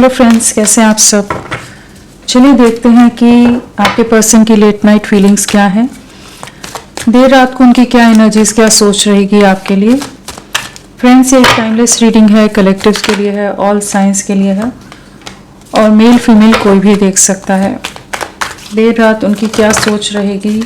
Hello friends, कैसे हैं आप सब। चलिए देखते हैं कि आपके पर्सन की लेट नाइट फीलिंग्स क्या हैं, देर रात को उनकी क्या एनर्जीज, क्या सोच रहेगी आपके लिए। फ्रेंड्स, ये एक टाइमलेस रीडिंग है, कलेक्टिव्स के लिए है, ऑल साइंस के लिए है और मेल फीमेल कोई भी देख सकता है। देर रात उनकी क्या सोच रहेगी।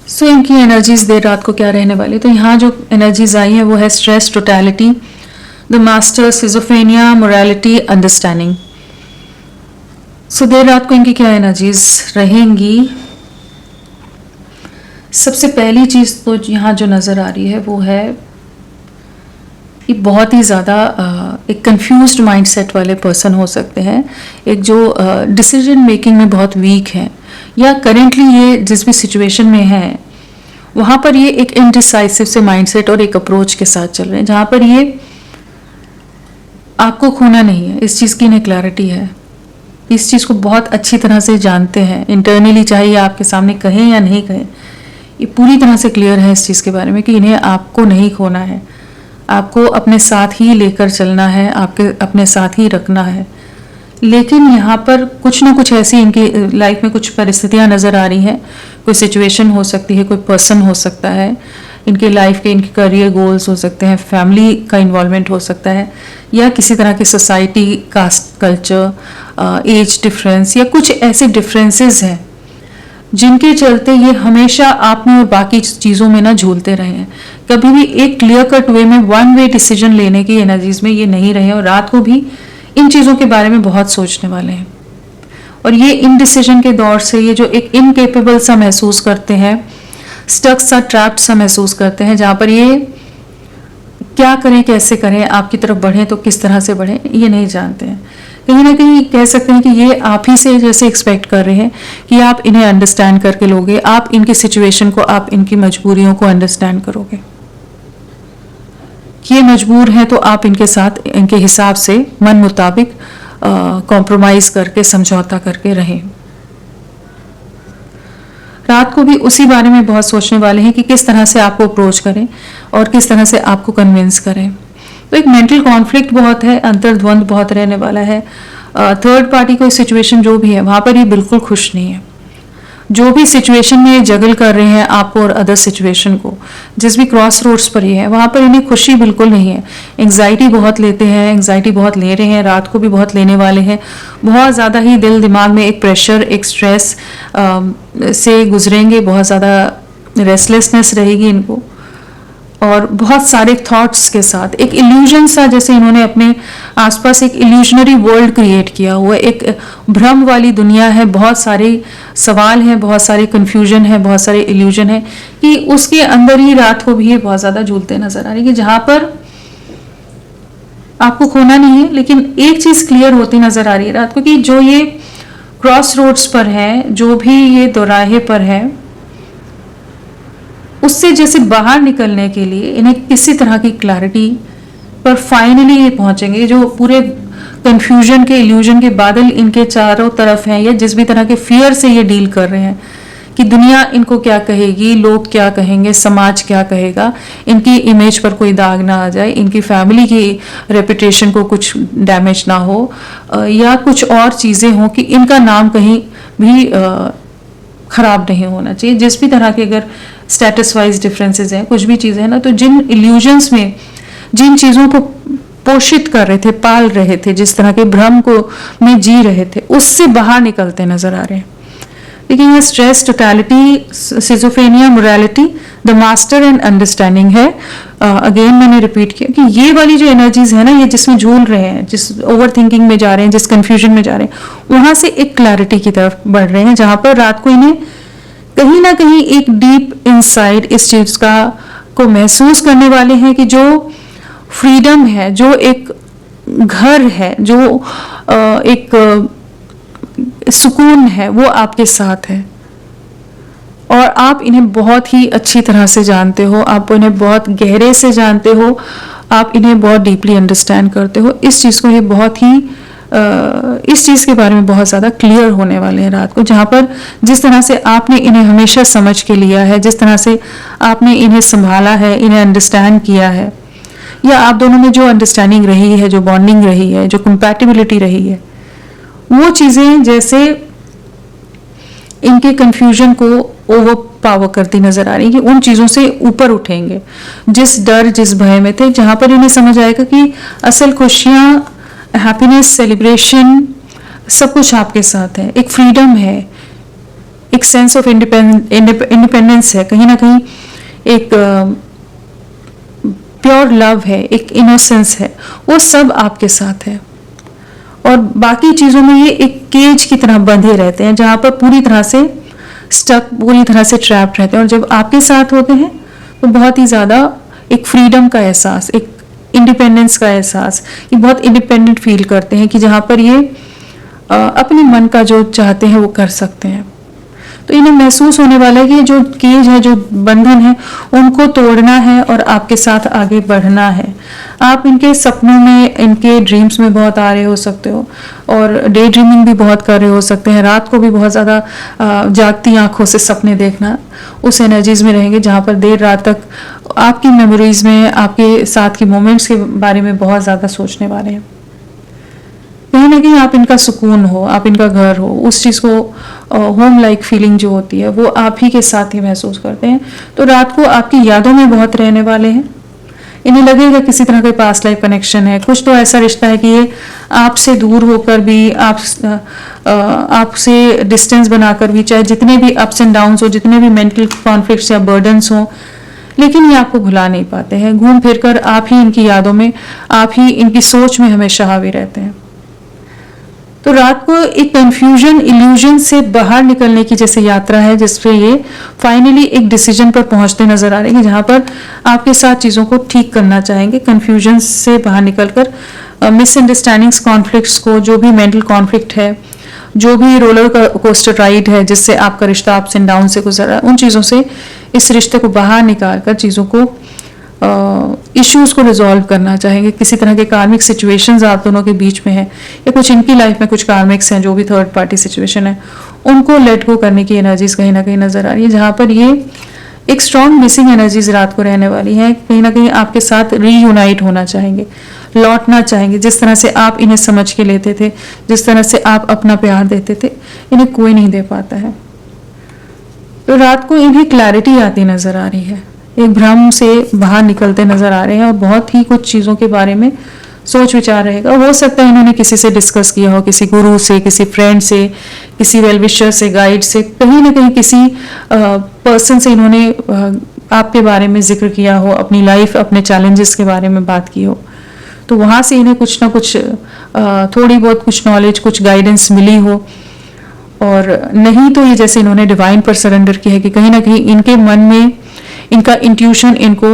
सो इनकी एनर्जीज देर रात को क्या रहने वाली। तो यहाँ जो एनर्जीज आई है वो है stress, totality, the master, schizophrenia, morality, understanding. So देर रात को इनकी क्या एनर्जीज रहेंगी। सबसे पहली चीज तो यहाँ जो नजर आ रही है वो है कि बहुत ही ज़्यादा एक कंफ्यूज्ड माइंडसेट वाले पर्सन हो सकते हैं, एक जो डिसीजन मेकिंग में बहुत वीक है, या करेंटली ये जिस भी सिचुएशन में है वहाँ पर ये एक इनडिसाइसिव से माइंडसेट और एक अप्रोच के साथ चल रहे हैं, जहाँ पर ये आपको खोना नहीं है, इस चीज़ की इन्हें क्लैरिटी है, इस चीज़ को बहुत अच्छी तरह से जानते हैं इंटरनली, चाहे ये आपके सामने कहें या नहीं कहें, ये पूरी तरह से क्लियर है इस चीज़ के बारे में कि इन्हें आपको नहीं खोना है, आपको अपने साथ ही लेकर चलना है, आपके अपने साथ ही रखना है। लेकिन यहाँ पर कुछ ना कुछ ऐसी इनकी लाइफ में कुछ परिस्थितियाँ नज़र आ रही हैं, कोई सिचुएशन हो सकती है, कोई पर्सन हो सकता है, इनके लाइफ के, इनके करियर गोल्स हो सकते हैं, फैमिली का इन्वॉल्वमेंट हो सकता है, या किसी तरह की society, caste, culture, age difference, या कुछ ऐसे डिफरेंसेस हैं जिनके चलते ये हमेशा आप में और बाकी चीज़ों में ना झूलते रहे हैं। कभी भी एक क्लियर कट वे में वन वे डिसीजन लेने की एनर्जीज में ये नहीं रहे और रात को भी इन चीज़ों के बारे में बहुत सोचने वाले हैं। और ये इनडिसीजन के दौर से ये जो एक इनकेपेबल सा महसूस करते हैं, स्टक सा, ट्रैप्ड सा महसूस करते हैं, जहाँ पर ये क्या करें, कैसे करें, आपकी तरफ बढ़ें तो किस तरह से बढ़ें, ये नहीं जानते हैं। कहीं ना कहीं कह सकते हैं कि ये आप ही से जैसे एक्सपेक्ट कर रहे हैं कि आप इन्हें अंडरस्टैंड करके लोगे, आप इनकी सिचुएशन को, आप इनकी मजबूरियों को अंडरस्टैंड करोगे। ये मजबूर हैं तो आप इनके साथ इनके हिसाब से मन मुताबिक कॉम्प्रोमाइज करके, समझौता करके रहें। रात को भी उसी बारे में बहुत सोचने वाले हैं कि किस तरह से आपको अप्रोच करें और किस तरह से आपको कन्विंस करें। तो एक मेंटल कॉन्फ्लिक्ट बहुत है, अंतर्द्वंद बहुत रहने वाला है। थर्ड पार्टी कोई सिचुएशन जो भी है वहाँ पर ये बिल्कुल खुश नहीं है। जो भी सिचुएशन में ये जगल कर रहे हैं आपको और अदर सिचुएशन को, जिस भी क्रॉस रोड्स पर ये है वहाँ पर इन्हें खुशी बिल्कुल नहीं है। एंग्जाइटी बहुत लेते हैं, एंग्जाइटी बहुत ले रहे हैं, रात को भी बहुत लेने वाले हैं। बहुत ज़्यादा ही दिल दिमाग में एक प्रेशर, एक स्ट्रेस से गुजरेंगे, बहुत ज़्यादा रेस्टलेसनेस रहेगी इनको, और बहुत सारे थॉट्स के साथ एक इल्यूजन सा, जैसे इन्होंने अपने आसपास एक इल्यूजनरी वर्ल्ड क्रिएट किया हुआ, एक भ्रम वाली दुनिया है, बहुत सारे सवाल हैं, बहुत सारे कंफ्यूजन है, बहुत सारे इल्यूजन है, कि उसके अंदर ही रात को भी ये बहुत ज़्यादा झूलते नजर आ रही है, जहाँ पर आपको खोना नहीं है। लेकिन एक चीज़ क्लियर होती नजर आ रही है रात को, कि जो ये क्रॉस रोड्स पर है, जो भी ये दोराहे पर है, उससे जैसे बाहर निकलने के लिए इन्हें किसी तरह की क्लैरिटी पर फाइनली ये पहुंचेंगे। जो पूरे कंफ्यूजन के, इल्यूजन के बादल इनके चारों तरफ हैं, या जिस भी तरह के फियर से ये डील कर रहे हैं कि दुनिया इनको क्या कहेगी, लोग क्या कहेंगे, समाज क्या कहेगा, इनकी इमेज पर कोई दाग ना आ जाए, इनकी फैमिली की रेपुटेशन को कुछ डैमेज ना हो, या कुछ और चीज़ें हों कि इनका नाम कहीं भी खराब नहीं होना चाहिए। जिस भी तरह के अगर स्टेटस वाइज डिफरेंसेस हैं, कुछ भी चीज़ें हैं ना, तो जिन इल्यूजन्स में, जिन चीज़ों को पोषित कर रहे थे, पाल रहे थे, जिस तरह के भ्रम को में जी रहे थे, उससे बाहर निकलते नजर आ रहे हैं। लेकिन यह stress, totality, schizophrenia, morality, the master and understanding है। अगेन मैंने रिपीट किया कि ये वाली जो एनर्जीज है ना, ये जिसमें झूल रहे हैं, जिस ओवर थिंकिंग में जा रहे हैं, जिस कंफ्यूजन में जा रहे हैं, वहां से एक क्लैरिटी की तरफ बढ़ रहे हैं, जहां पर रात को इन्हें कहीं ना कहीं एक डीप इनसाइड इस चीज को महसूस करने वाले हैं कि जो फ्रीडम है, जो एक घर है, जो एक सुकून है, वो आपके साथ है। और आप इन्हें बहुत ही अच्छी तरह से जानते हो, आप इन्हें बहुत गहरे से जानते हो, आप इन्हें बहुत डीपली अंडरस्टैंड करते हो। इस चीज़ को ये बहुत ही इस चीज़ के बारे में बहुत ज़्यादा क्लियर होने वाले हैं रात को, जहाँ पर जिस तरह से आपने इन्हें हमेशा समझ के लिया है, जिस तरह से आपने इन्हें संभाला है, इन्हें अंडरस्टैंड किया है, या आप दोनों में जो अंडरस्टैंडिंग रही है, जो बॉन्डिंग रही है, जो कंपैटिबिलिटी रही है, वो चीज़ें जैसे इनके कंफ्यूजन को ओवर पावर करती नजर आ रही है कि उन चीज़ों से ऊपर उठेंगे, जिस डर, जिस भय में थे, जहाँ पर इन्हें समझ आएगा कि असल खुशियाँ, हैप्पीनेस, सेलिब्रेशन, सब कुछ आपके साथ है, एक फ्रीडम है, एक सेंस ऑफ इंडिपेंडेंस है, कहीं ना कहीं एक प्योर लव है, एक इनोसेंस है, वो सब आपके साथ है। और बाकी चीज़ों में ये एक केज की तरह बंधे रहते हैं, जहाँ पर पूरी तरह से स्टक, पूरी तरह से ट्रैप्ड रहते हैं। और जब आपके साथ होते हैं तो बहुत ही ज़्यादा एक फ्रीडम का एहसास, एक इंडिपेंडेंस का एहसास, ये बहुत इंडिपेंडेंट फील करते हैं कि जहाँ पर ये अपने मन का जो चाहते हैं वो कर सकते हैं। तो इन्हें महसूस होने वाला है कि जो केज है, जो बंधन है, उनको तोड़ना है और आपके साथ आगे बढ़ना है। आप इनके सपनों में, इनके ड्रीम्स में बहुत आ रहे हो सकते हो, और डे ड्रीमिंग भी बहुत कर रहे हो सकते हैं, रात को भी बहुत ज़्यादा जागती आंखों से सपने देखना, उस एनर्जीज में रहेंगे जहाँ पर देर रात तक आपकी मेमोरीज में, आपके साथ की मोमेंट्स के बारे में बहुत ज़्यादा सोचने वाले हैं। कहीं ना कहीं आप इनका सुकून हो, आप इनका घर हो, उस चीज़ को होम लाइक फीलिंग जो होती है वो आप ही के साथ ही महसूस करते हैं। तो रात को आपकी यादों में बहुत रहने वाले हैं। इन्हें लगेगा किसी तरह का पास्ट लाइफ कनेक्शन है, कुछ तो ऐसा रिश्ता है कि ये आपसे दूर होकर भी, आपसे डिस्टेंस बनाकर भी, चाहे जितने भी अप्स एंड डाउन्स हो, जितने भी मेंटल कॉन्फ्लिक्ट्स या बर्डन्स हो, लेकिन ये आपको भुला नहीं पाते हैं। घूम फिर कर आप ही इनकी यादों में, आप ही इनकी सोच में हमेशा हावी रहते हैं। तो रात को एक कंफ्यूजन, इल्यूजन से बाहर निकलने की जैसे यात्रा है, जिससे ये फाइनली एक डिसीजन पर पहुंचते नजर आ रहे हैं, जहां पर आपके साथ चीज़ों को ठीक करना चाहेंगे, कंफ्यूजन से बाहर निकलकर मिसअंडरस्टैंडिंग्स, कॉन्फ्लिक्ट्स को, जो भी मेंटल कॉन्फ्लिक्ट है, जो भी रोलर कोस्टर राइड है जिससे आपका रिश्ता अप्स एंड डाउन से गुजर रहा है, उन चीज़ों से इस रिश्ते को बाहर निकाल कर चीज़ों को, इश्यूज को रिजॉल्व करना चाहेंगे। किसी तरह के कार्मिक सिचुएशंस आप दोनों के बीच में है, या कुछ इनकी लाइफ में कुछ कार्मिक्स हैं, जो भी थर्ड पार्टी सिचुएशन है, उनको लेट गो करने की एनर्जीज कहीं ना कहीं नजर आ रही है, जहाँ पर ये एक स्ट्रॉन्ग मिसिंग एनर्जीज रात को रहने वाली है। कहीं ना कहीं आपके साथ रीयूनाइट होना चाहेंगे, लौटना चाहेंगे, जिस तरह से आप इन्हें समझ के लेते थे, जिस तरह से आप अपना प्यार देते थे, इन्हें कोई नहीं दे पाता है। तो रात को इन्हें क्लैरिटी आती नजर आ रही है, एक भ्रम से बाहर निकलते नजर आ रहे हैं, और बहुत ही कुछ चीज़ों के बारे में सोच विचार रहेगा। हो सकता है इन्होंने किसी से डिस्कस किया हो, किसी गुरु से, किसी फ्रेंड से, किसी वेल विशर से, गाइड से, कहीं ना कहीं किसी पर्सन से इन्होंने आपके बारे में जिक्र किया हो, अपनी लाइफ, अपने चैलेंजेस के बारे में बात की हो, तो वहाँ से इन्हें कुछ ना कुछ थोड़ी बहुत कुछ नॉलेज, कुछ गाइडेंस मिली हो। और नहीं तो ये जैसे इन्होंने डिवाइन पर सरेंडर किया है कि कहीं ना कहीं इनके मन में इनका इंट्यूशन इनको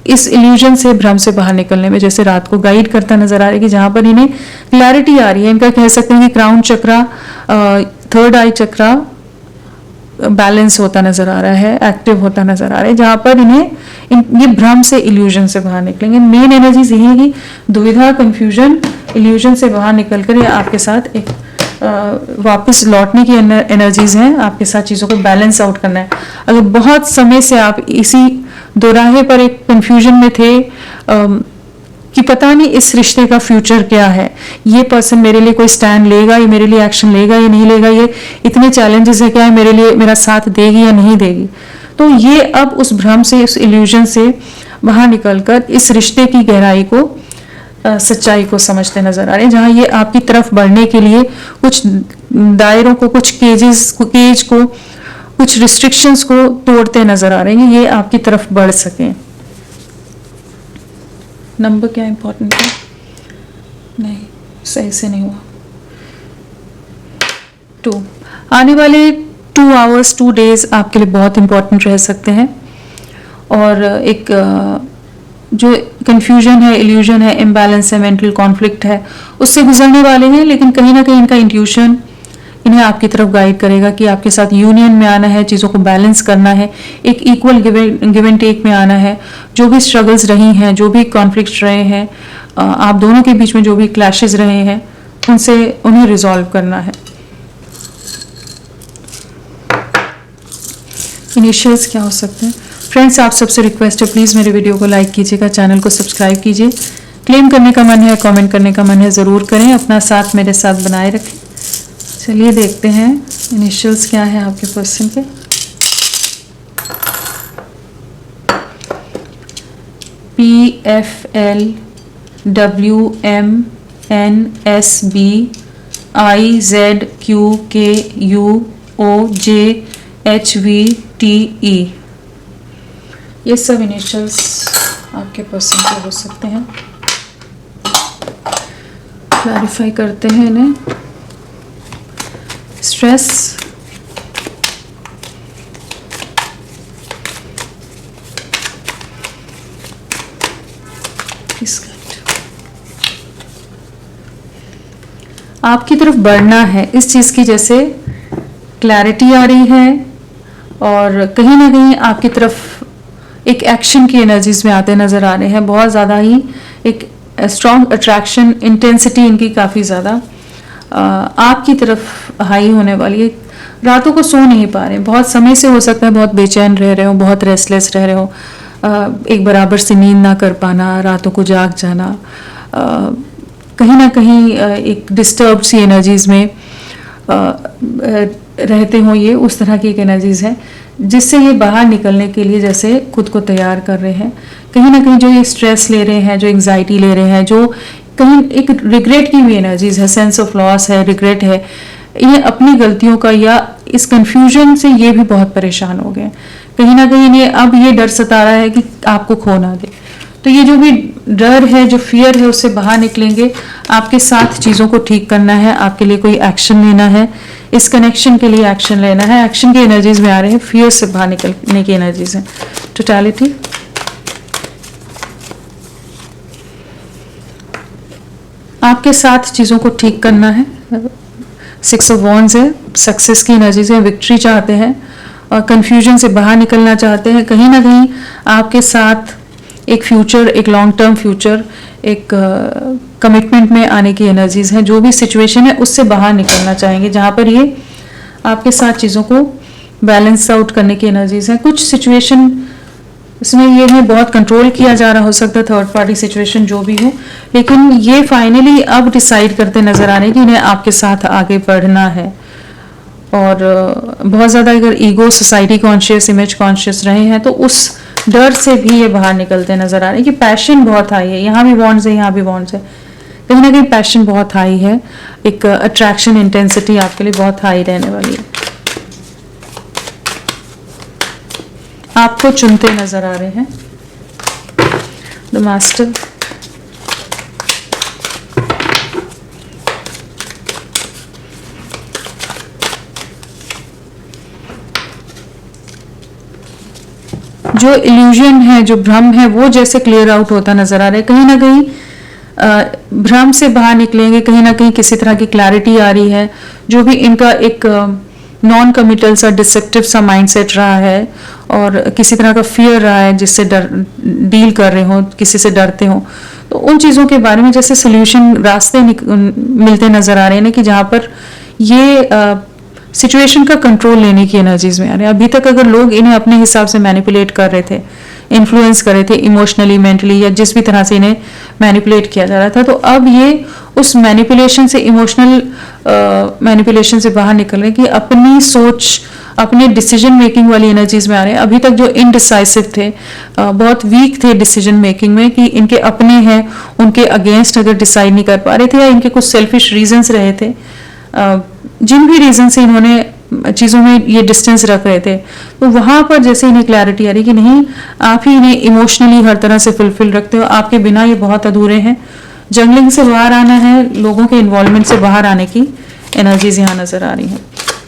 इस इल्यूजन से, भ्रम से बाहर निकलने में जैसे रात को गाइड करता नजर आ रहा है, कि जहां पर इन्हें क्लैरिटी आ रही है। इनका कह सकते हैं कि क्राउन चक्रा, थर्ड आई चक्रा बैलेंस होता नजर आ रहा है, एक्टिव होता नजर आ रहा है, जहां पर इन्हें ये भ्रम से, इल्यूजन से बाहर निकलेंगे। मेन एनर्जीज यही है कि दुविधा, कंफ्यूजन, इल्यूजन से बाहर निकलकर ये आपके साथ एक वापस लौटने की एनर्जीज हैं, आपके साथ चीज़ों को बैलेंस आउट करना है। अगर बहुत समय से आप इसी दोराहे पर एक कंफ्यूजन में थे कि पता नहीं इस रिश्ते का फ्यूचर क्या है, ये पर्सन मेरे लिए कोई स्टैंड लेगा, ये मेरे लिए एक्शन लेगा या नहीं लेगा, ये इतने चैलेंजेस है क्या है मेरे लिए, मेरा साथ देगी या नहीं देगी, तो ये अब उस भ्रम से, उस इल्यूजन से बाहर निकलकर इस रिश्ते की गहराई को, सच्चाई को समझते नजर आ रहे हैं, जहां ये आपकी तरफ बढ़ने के लिए कुछ दायरों को, कुछ केज को, कुछ रिस्ट्रिक्शंस को तोड़ते नजर आ रहे हैं, ये आपकी तरफ बढ़ सकें। नंबर क्या इंपॉर्टेंट है? नहीं, सही से नहीं हुआ। 2 आने वाले 2 आवर्स 2 डेज आपके लिए बहुत इंपॉर्टेंट रह सकते हैं, और एक जो कंफ्यूजन है, इल्यूजन है, इम्बैलेंस है, मेंटल कॉन्फ्लिक्ट है, उससे गुजरने वाले हैं। लेकिन कहीं ना कहीं इनका इंट्यूशन इन्हें आपकी तरफ गाइड करेगा कि आपके साथ यूनियन में आना है, चीज़ों को बैलेंस करना है, एक इक्वल गिव एंड टेक में आना है। जो भी स्ट्रगल्स रही हैं, जो भी कॉन्फ्लिक्ट रहे हैं, आप दोनों के बीच में जो भी क्लैशेस रहे हैं, उन्हें रिजॉल्व करना है। इनिशियल्स क्या हो सकते हैं? फ्रेंड्स, आप सबसे रिक्वेस्ट है, प्लीज़ मेरे वीडियो को लाइक कीजिएगा, चैनल को सब्सक्राइब कीजिए। क्लेम करने का मन है, कमेंट करने का मन है, ज़रूर करें। अपना साथ मेरे साथ बनाए रखें। चलिए देखते हैं इनिशियल्स क्या है आपके पर्सन के। PFL WMNSB IZQKUOJHVTE, ये सब इनिशियल्स आपके पर्सन के हो सकते हैं। क्लैरिफाई करते हैं इन्हें। स्ट्रेस, आपकी तरफ बढ़ना है, इस चीज़ की जैसे क्लैरिटी आ रही है, और कहीं ना कहीं आपकी तरफ एक एक्शन की एनर्जीज में आते नज़र आ रहे हैं। बहुत ज़्यादा ही एक स्ट्रॉन्ग अट्रैक्शन, इंटेंसिटी इनकी काफ़ी ज़्यादा आपकी तरफ हाई होने वाली है। रातों को सो नहीं पा रहे, बहुत समय से हो सकता है बहुत बेचैन रह रहे हो, बहुत रेस्टलेस रह रहे हो, एक बराबर से नींद ना कर पाना, रातों को जाग जाना, कहीं ना कहीं एक डिस्टर्ब सी एनर्जीज में रहते हो। ये उस तरह की एक एनर्जीज है जिससे ये बाहर निकलने के लिए जैसे खुद को तैयार कर रहे हैं। कहीं ना कहीं जो ये स्ट्रेस ले रहे हैं, जो एंग्जाइटी ले रहे हैं, जो कहीं एक रिग्रेट की भी एनर्जीज है, सेंस ऑफ लॉस है, रिग्रेट है, ये अपनी गलतियों का या इस कंफ्यूजन से ये भी बहुत परेशान हो गए। कहीं ना कहीं इन्हें अब ये डर सता रहा है कि आपको खो ना दे। तो ये जो भी डर है, जो फियर है, उससे बाहर निकलेंगे। आपके साथ चीज़ों को ठीक करना है, आपके लिए कोई एक्शन लेना है, इस कनेक्शन के लिए एक्शन लेना है। एक्शन की एनर्जीज में आ रहे हैं, फियर से बाहर निकलने की एनर्जीज है। टोटलिटी, आपके साथ चीज़ों को ठीक करना है। 6 ऑफ वॉन्ड्स है, सक्सेस की एनर्जीज है, विक्ट्री चाहते हैं और कंफ्यूजन से बाहर निकलना चाहते हैं। कहीं ना कहीं आपके साथ एक फ्यूचर, एक लॉन्ग टर्म फ्यूचर, एक कमिटमेंट में आने की एनर्जीज हैं। जो भी सिचुएशन है उससे बाहर निकलना चाहेंगे, जहाँ पर ये आपके साथ चीज़ों को बैलेंस आउट करने की एनर्जीज हैं। कुछ सिचुएशन इसमें ये है बहुत कंट्रोल किया जा रहा हो सकता है, थर्ड पार्टी सिचुएशन जो भी हो, लेकिन ये फाइनली अब डिसाइड करते नजर आ रहे हैं कि इन्हें आपके साथ आगे बढ़ना है। और बहुत ज़्यादा अगर ego, society conscious, image conscious रहे हैं तो उस डर से भी ये बाहर निकलते नजर आ रहे हैं कि पैशन बहुत हाई है। यहाँ भी बॉन्ड्स है, यहाँ भी बॉन्ड्स है, कहीं ना कहीं पैशन बहुत हाई है, एक अट्रैक्शन इंटेंसिटी आपके लिए बहुत हाई रहने वाली है। आपको चुनते नजर आ रहे हैं। द मास्टर, जो इल्यूजन है, जो भ्रम है, वो जैसे क्लियर आउट होता नजर आ रहा है। कहीं ना कहीं भ्रम से बाहर निकलेंगे, कहीं ना कहीं किसी तरह की क्लैरिटी आ रही है। जो भी इनका एक नॉन कमिटल सा, डिसेप्टिव सा माइंडसेट रहा है और किसी तरह का फियर रहा है जिससे डील कर रहे हो, किसी से डरते हो, तो उन चीज़ों के बारे में जैसे सोल्यूशन, रास्ते मिलते नजर आ रहे हैं कि जहाँ पर ये सिचुएशन का कंट्रोल लेने की एनर्जीज में आ रहे हैं। अभी तक अगर लोग इन्हें अपने हिसाब से मैनिपुलेट कर रहे थे, इन्फ्लुएंस कर रहे थे इमोशनली, मेंटली, या जिस भी तरह से इन्हें मैनिपुलेट किया जा रहा था, तो अब ये उस मैनिपुलेशन से, इमोशनल मैनिपुलेशन से बाहर निकल रहे हैं कि अपनी सोच, अपने डिसीजन मेकिंग वाली एनर्जीज में आ रहे हैं। अभी तक जो इनडिसाइसिव थे, बहुत वीक थे डिसीजन मेकिंग में, कि इनके अपने हैं, उनके अगेंस्ट अगर डिसाइड नहीं कर पा रहे थे, या इनके कुछ सेल्फिश रीजंस रहे थे, जिन भी रीज़न से इन्होंने चीज़ों में ये डिस्टेंस रख रहे थे, तो वहाँ पर जैसे इन्हें क्लैरिटी आ रही कि नहीं, आप ही इन्हें इमोशनली हर तरह से फुलफिल रखते हो, आपके बिना ये बहुत अधूरे हैं। जंगलिंग से बाहर आना है, लोगों के इन्वॉल्वमेंट से बाहर आने की एनर्जीज यहाँ नजर आ रही हैं।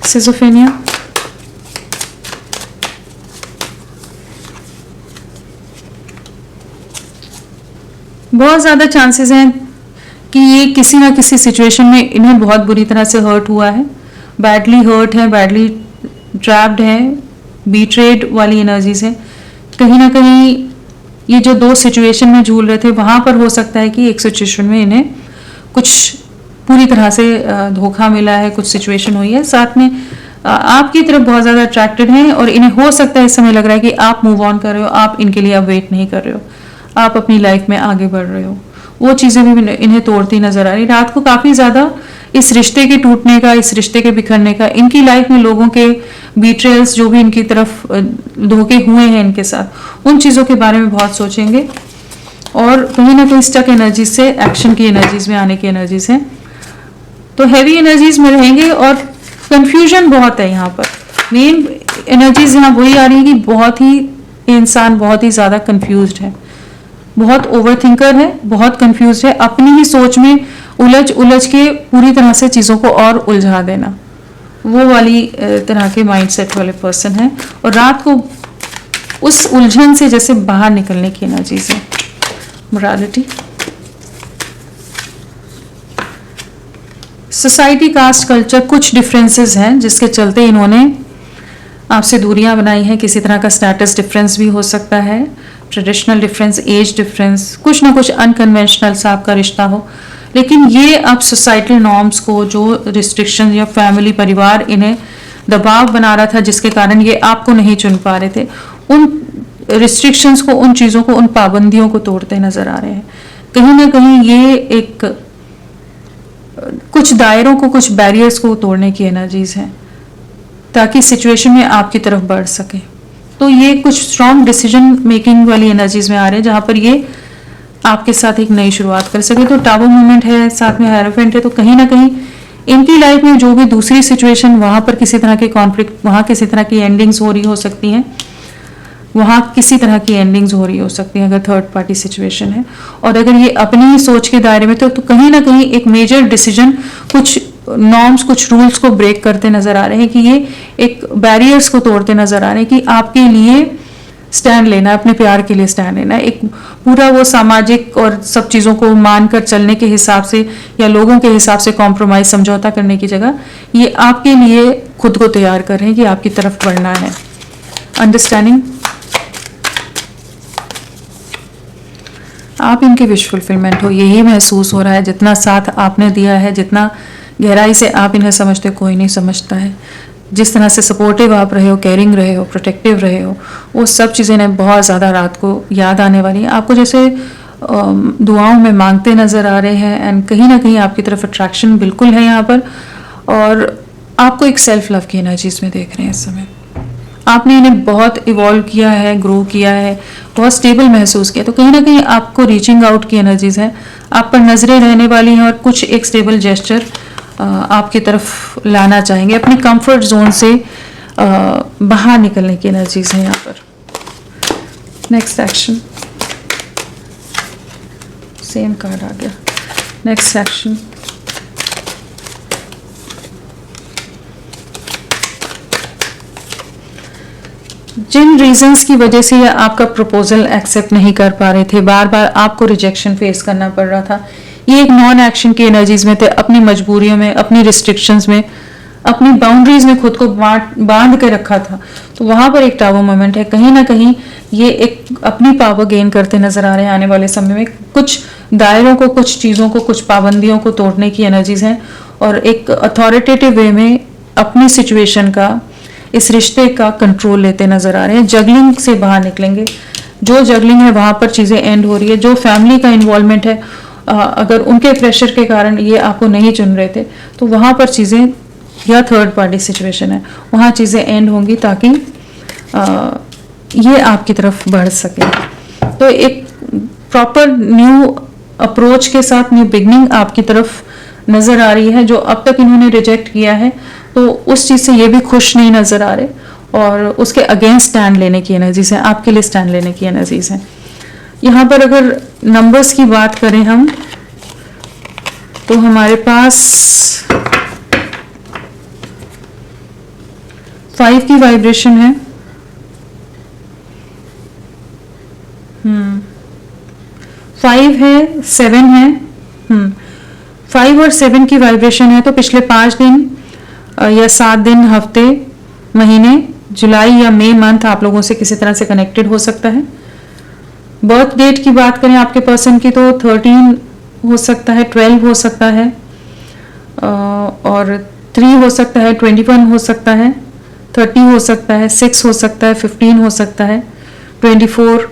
सिजोफ्रेनिया, बहुत ज़्यादा चांसेस हैं कि ये किसी ना किसी सिचुएशन में इन्हें बहुत बुरी तरह से हर्ट हुआ है, बैडली हर्ट है, बैडली ट्रैप्ड है, बीट्रेड वाली एनर्जीज है। कहीं ना कहीं ये जो दो सिचुएशन में झूल रहे थे, वहाँ पर हो सकता है कि एक सिचुएशन में इन्हें कुछ पूरी तरह से धोखा मिला है, कुछ सिचुएशन हुई है, साथ में आपकी तरफ बहुत ज़्यादा अट्रैक्टेड हैं और इन्हें हो सकता है इस समय लग रहा है कि आप मूव ऑन कर रहे हो, आप इनके लिए अब वेट नहीं कर रहे हो, आप अपनी लाइफ में आगे बढ़ रहे हो। वो चीज़ें भी इन्हें तोड़ती नजर आ रही। रात को काफ़ी ज़्यादा इस रिश्ते के टूटने का, इस रिश्ते के बिखरने का, इनकी लाइफ में लोगों के बीट्रेल्स जो भी इनकी तरफ धोखे हुए हैं इनके साथ, उन चीज़ों के बारे में बहुत सोचेंगे और कहीं ना कहीं स्टक एनर्जीज से एक्शन की एनर्जीज में आने की एनर्जीज हैं। तो हैवी एनर्जीज में रहेंगे और कंफ्यूजन बहुत है यहाँ पर। मेन एनर्जीज यहाँ वही आ रही है कि बहुत ही इंसान बहुत ही ज़्यादा कंफ्यूज्ड है, बहुत ओवर थिंकर है, बहुत कंफ्यूज है, अपनी ही सोच में उलझ उलझ के पूरी तरह से चीज़ों को और उलझा देना, वो वाली तरह के माइंडसेट वाले पर्सन है। और रात को उस उलझन से जैसे बाहर निकलने की एनर्जीज है। मोरालिटी, सोसाइटी, कास्ट, कल्चर, कुछ डिफरेंसेस हैं जिसके चलते इन्होंने आपसे दूरियां बनाई हैं। किसी तरह का स्टेटस डिफरेंस भी हो सकता है, ट्रेडिशनल डिफरेंस, एज डिफरेंस, कुछ ना कुछ अनकन्वेंशनल सा आपका रिश्ता हो, लेकिन ये अब सोसाइटल नॉर्म्स को, जो रिस्ट्रिक्शन या फैमिली, परिवार इन्हें दबाव बना रहा था जिसके कारण ये आपको नहीं चुन पा रहे थे, उन रिस्ट्रिक्शंस को, उन चीज़ों को, उन पाबंदियों को तोड़ते नजर आ रहे हैं। कहीं ना कहीं ये एक कुछ दायरों को, कुछ बैरियर्स को तोड़ने की एनर्जीज हैं ताकि सिचुएशन में आपकी तरफ बढ़ सके। तो ये कुछ स्ट्रॉन्ग डिसीजन मेकिंग वाली एनर्जीज में आ रहे हैं जहां पर ये आपके साथ एक नई शुरुआत कर सके। तो टावर मूवमेंट है, साथ में हायरोफेंट है, तो कहीं ना कहीं इनकी लाइफ में जो भी दूसरी सिचुएशन, वहां पर किसी तरह के कॉन्फ्लिक्ट, वहां किसी तरह की एंडिंग्स हो रही हो सकती हैं, वहाँ किसी तरह की एंडिंग्स हो रही हो सकती हैं अगर थर्ड पार्टी सिचुएशन है। और अगर ये अपनी ही सोच के दायरे में तो कहीं ना कहीं एक मेजर डिसीजन, कुछ नॉर्म्स, कुछ रूल्स को ब्रेक करते नजर आ रहे हैं कि ये एक बैरियर्स को तोड़ते नजर आ रहे हैं कि आपके लिए स्टैंड लेना है, अपने प्यार के लिए स्टैंड लेना है। एक पूरा वो सामाजिक और सब चीज़ों को मानकर चलने के हिसाब से या लोगों के हिसाब से कॉम्प्रोमाइज, समझौता करने की जगह ये आपके लिए खुद को तैयार कर रहे हैं कि आपकी तरफ बढ़ना है। अंडरस्टैंडिंग, आप इनकी विश फुलफिलमेंट हो, यही महसूस हो रहा है। जितना साथ आपने दिया है, जितना गहराई से आप इन्हें समझते, कोई नहीं समझता है। जिस तरह से सपोर्टिव आप रहे हो, केयरिंग रहे हो, प्रोटेक्टिव रहे हो, वो सब चीज़ें ने बहुत ज़्यादा रात को याद आने वाली हैं। आपको जैसे दुआओं में मांगते नज़र आ रहे हैं एंड कहीं ना कहीं आपकी तरफ अट्रैक्शन बिल्कुल है यहाँ पर। और आपको एक सेल्फ लव की एनर्जीज में देख रहे हैं इस समय। आपने इन्हें बहुत इवॉल्व किया है, ग्रो किया है, बहुत स्टेबल महसूस किया, तो कहीं ना कहीं आपको रीचिंग आउट की एनर्जीज है, आप पर नजरें रहने वाली हैं और कुछ एक स्टेबल जेस्चर आपकी तरफ लाना चाहेंगे। अपनी कंफर्ट जोन से बाहर निकलने की एनर्जीज है यहाँ पर। नेक्स्ट एक्शन, सेम कार्ड आ गया। नेक्स्ट एक्शन, जिन रीजंस की वजह से आपका प्रपोजल एक्सेप्ट नहीं कर पा रहे थे, बार बार आपको रिजेक्शन फेस करना पड़ रहा था, ये एक नॉन एक्शन की एनर्जीज में थे। अपनी मजबूरियों में, अपनी रिस्ट्रिक्शंस में, अपनी बाउंड्रीज में खुद को बांध के रखा था, तो वहां पर एक टावर मोमेंट है। कहीं ना कहीं ये एक अपनी पावर गेन करते नजर आ रहे हैं आने वाले समय में। कुछ दायरों को, कुछ चीज़ों को, कुछ पाबंदियों को तोड़ने की एनर्जीज हैं और एक अथॉरिटेटिव वे में अपनी सिचुएशन का, इस रिश्ते का कंट्रोल लेते नजर आ रहे हैं। जगलिंग से बाहर निकलेंगे। जो जगलिंग है वहां पर चीज़ें एंड हो रही है। जो फैमिली का इन्वॉल्वमेंट है, अगर उनके प्रेशर के कारण ये आपको नहीं चुन रहे थे, तो वहां पर चीज़ें, या थर्ड पार्टी सिचुएशन है, वहाँ चीज़ें एंड होंगी ताकि ये आपकी तरफ बढ़ सके। तो एक प्रॉपर न्यू अप्रोच के साथ, न्यू बिगनिंग आपकी तरफ नज़र आ रही है जो अब तक इन्होंने रिजेक्ट किया है, तो उस चीज़ से ये भी खुश नहीं नज़र आ रहे और उसके अगेंस्ट स्टैंड लेने की एनर्जीज हैं, आपके लिए स्टैंड लेने की एनर्जीज हैं। यहाँ पर अगर नंबर्स की बात करें हम, तो हमारे पास 5 की वाइब्रेशन है, 5 है, 7 है, 5 और 7 की वाइब्रेशन है। तो पिछले 5 दिन या 7 दिन, हफ्ते, महीने, जुलाई या मई मंथ आप लोगों से किसी तरह से कनेक्टेड हो सकता है। बर्थ डेट की बात करें आपके पर्सन की, तो 13 हो सकता है, 12 हो सकता है, और 3 हो सकता है, 21 हो सकता है, 30 हो सकता है, 6 हो सकता है, 15 हो सकता है, 24,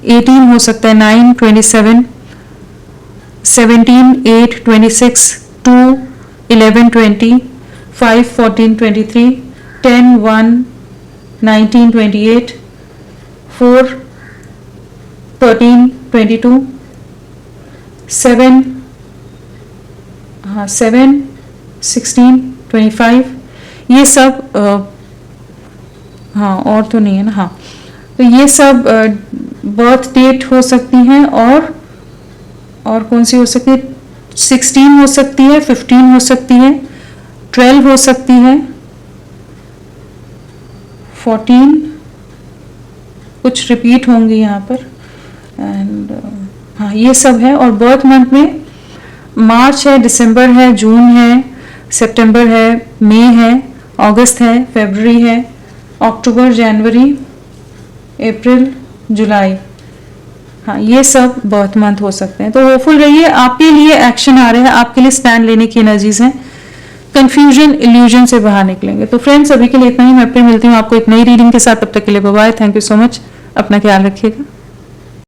18 हो सकता है, 9, 27, 17, 8, 26, 2, 11, 20, 5, 14, 23, 10, 1, 19, 28, 4, 13, 22, 7, 7, 16, 25, ये सब हाँ और तो नहीं है ना, हाँ, तो ये सब बर्थ डेट हो सकती हैं। और कौन सी हो सकती है, 16 हो सकती है, 15 हो सकती है, 12 हो सकती है, 14 कुछ रिपीट होंगी यहाँ पर, एंड हाँ ये सब है। और बर्थ मंथ में मार्च है, दिसंबर है, जून है, सितंबर है, मई है, अगस्त है, फरवरी है, अक्टूबर, जनवरी, अप्रैल, जुलाई, हाँ ये सब बर्थ मंथ हो सकते हैं। तो होपफुल रहिए, आपके लिए एक्शन आ रहे हैं, आपके लिए स्टैंड लेने की एनर्जीज हैं, कंफ्यूजन, इल्यूजन से बाहर निकलेंगे। तो फ्रेंड्स अभी के लिए इतना ही, मैं फिर मिलती हूँ आपको एक नई रीडिंग के साथ, तब तक के लिए bye bye, thank you so much, अपना ख्याल रखिएगा।